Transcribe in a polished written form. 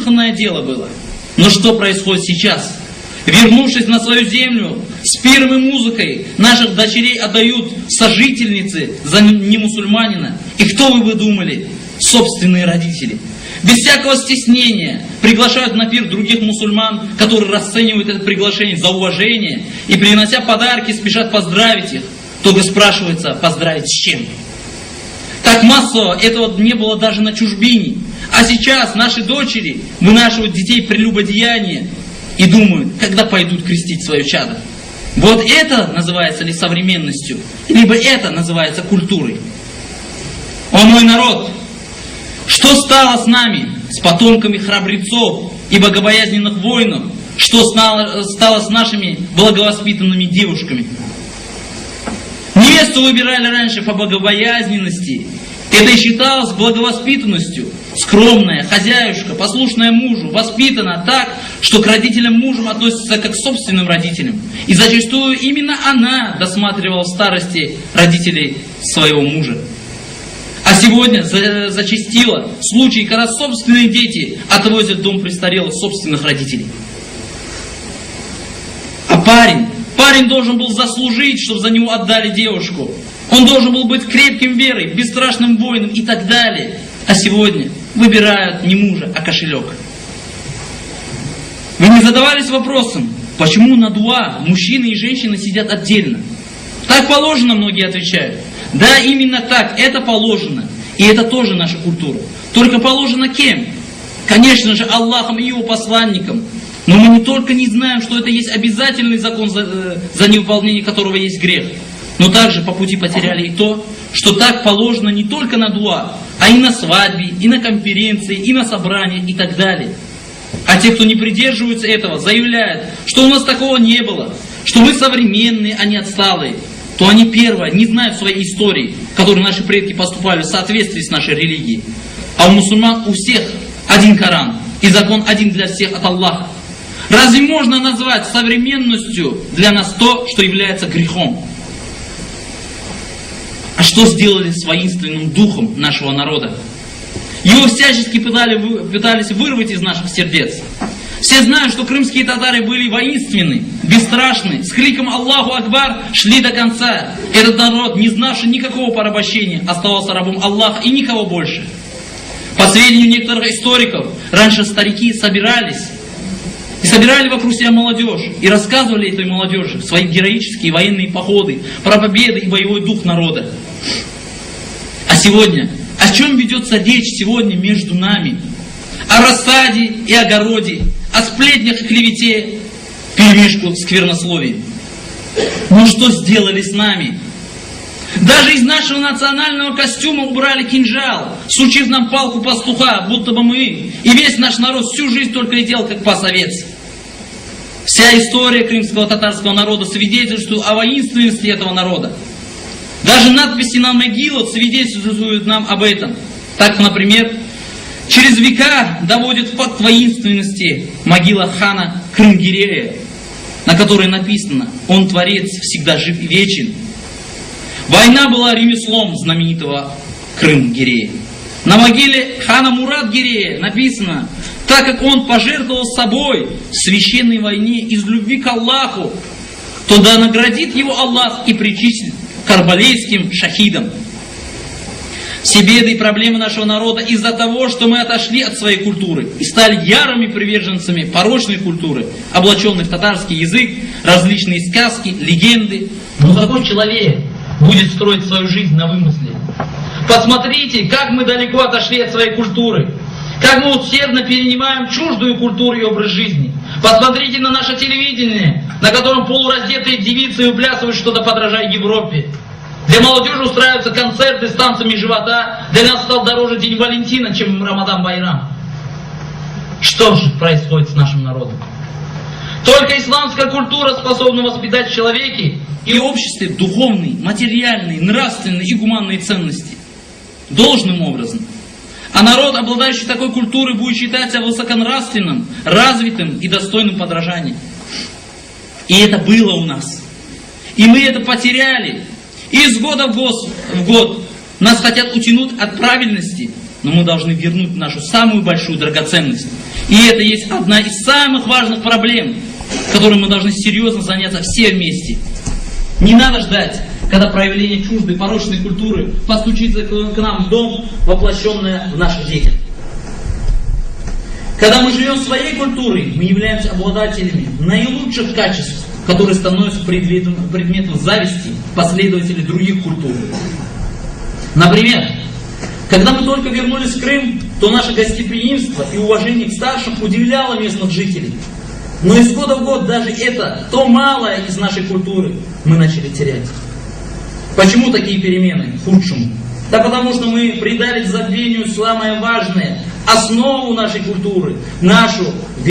безвыходное дело было. Но что происходит сейчас? Вернувшись на свою землю, с пиром и музыкой наших дочерей отдают сожительницы за немусульманина. И кто вы думали? Собственные родители. Без всякого стеснения приглашают на пир других мусульман, которые расценивают это приглашение за уважение и, принося подарки, спешат поздравить их. Только спрашивается, поздравить с чем? Так массово этого не было даже на чужбине. А сейчас наши дочери вынашивают детей прелюбодеяния и думают, когда пойдут крестить свое чадо. Вот это называется ли современностью, либо это называется культурой? О мой народ! Что стало с нами, с потомками храбрецов и богобоязненных воинов? Что стало с нашими благовоспитанными девушками? Невесту выбирали раньше по богобоязненности. Это и считалось благовоспитанностью. Скромная, хозяюшка, послушная мужу, воспитана так, что к родителям мужем относится как к собственным родителям. И зачастую именно она досматривала в старости родителей своего мужа. А сегодня зачастило случаи, когда собственные дети отвозят в дом престарелых собственных родителей. А парень должен был заслужить, чтобы за него отдали девушку. Он должен был быть крепким верой, бесстрашным воином и так далее. А сегодня выбирают не мужа, а кошелек. Вы не задавались вопросом, почему на дуа мужчины и женщины сидят отдельно? Так положено, многие отвечают. Да, именно так, это положено. И это тоже наша культура. Только положено кем? Конечно же, Аллахом и Его посланником. Но мы не только не знаем, что это есть обязательный закон, за невыполнение которого есть грех, но также по пути потеряли и то, что так положено не только на дуа, а и на свадьбе, и на конференции, и на собрании, и так далее. А те, кто не придерживаются этого, заявляют, что у нас такого не было, что мы современные, а не отсталые, то они, первое, не знают своей истории, которой наши предки поступали в соответствии с нашей религией. А у мусульман у всех один Коран, и закон один для всех от Аллаха. Разве можно назвать современностью для нас то, что является грехом? А что сделали с воинственным духом нашего народа? Его всячески пытались вырвать из наших сердец. Все знают, что крымские татары были воинственны, бесстрашны, с криком «Аллаху Акбар» шли до конца. Этот народ, не знавший никакого порабощения, оставался рабом Аллаха и никого больше. По сведению некоторых историков, раньше старики собирались и собирали вокруг себя молодежь и рассказывали этой молодежи свои героические военные походы, про победы и боевой дух народа. А сегодня, о чем ведется речь сегодня между нами? О рассаде и огороде, о сплетнях и клевете, вперемешку сквернословием. Ну что сделали с нами? Даже из нашего национального костюма убрали кинжал, сучив нам палку пастуха, будто бы мы и весь наш народ всю жизнь только летел, как пасовец. Вся история крымского татарского народа свидетельствует о воинственности этого народа. Даже надписи на могилах свидетельствуют нам об этом. Так, например, через века доводит факт воинственности могила хана Крым-Гирея, на которой написано: «Он творец, всегда жив и вечен». Война была ремеслом знаменитого Крым-Гирея. На могиле хана Мурат-Гирея написано: «Так как он пожертвовал собой в священной войне из любви к Аллаху, то да наградит его Аллах и причислит к карбалейским шахидам». Все беды и проблемы нашего народа из-за того, что мы отошли от своей культуры и стали ярыми приверженцами порочной культуры, облаченной в татарский язык, различные сказки, легенды. Но какой человек будет строить свою жизнь на вымысле? Посмотрите, как мы далеко отошли от своей культуры, как мы усердно перенимаем чуждую культуру и образ жизни. Посмотрите на наше телевидение, на котором полураздетые девицы выплясывают что-то, подражая Европе. Для молодежи устраиваются концерты с танцами живота. Для нас стал дороже День Валентина, чем Рамадан Байрам. Что же происходит с нашим народом? Только исламская культура способна воспитать в человеке и обществе духовные, материальные, нравственные и гуманные ценности должным образом. А народ, обладающий такой культурой, будет считаться высоконравственным, развитым и достойным подражания. И это было у нас. И мы это потеряли. И из года в год нас хотят утянуть от правильности но мы должны вернуть нашу самую большую драгоценность. И это есть одна из самых важных проблем, которой мы должны серьезно заняться все вместе. Не надо ждать, когда проявление чуждой порочной культуры постучится к нам в дом, воплощенное в наших детях. Когда мы живем своей культурой, мы являемся обладателями наилучших качеств, которые становятся предметом зависти последователей других культур. Например, когда мы только вернулись в Крым, то наше гостеприимство и уважение к старшим удивляло местных жителей. Но из года в год даже это, то малое из нашей культуры, мы начали терять. Почему такие перемены к худшему? Да потому что мы предали забвению самое важное, основу нашей культуры, нашу